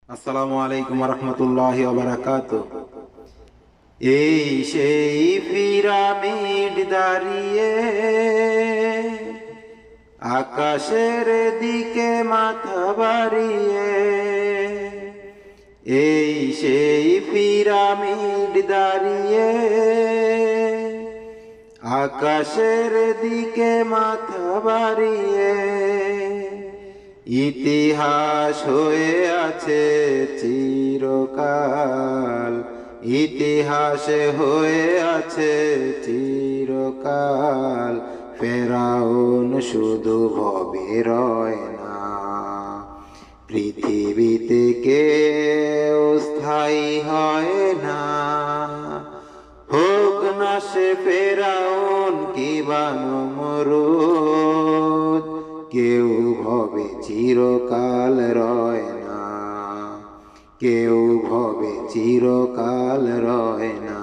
আসসালামু আলাইকুম রহমতুল্লাহি ওয়া বারাকাতুহু। এই সেই পিরামিড দাঁড়িয়ে আকাশের দিকে মাথা বাড়িয়ে, এই সেই পিরামিড দাঁড়িয়ে আকাশের দিকে মাথা বাড়িয়ে, ইতিহাস হয়ে আছে চিরকাল, ইতিহাস হয়ে আছে চিরকাল। ফেরাউন শুধু ভবে রয় না, পৃথিবীতে কেউ স্থায়ী হয় না। হোক না সে ফেরাউন কিবা নমরুদ, কেউ ভবে চিরকাল রয় না, কেউ ভবে চিরকাল রয় না।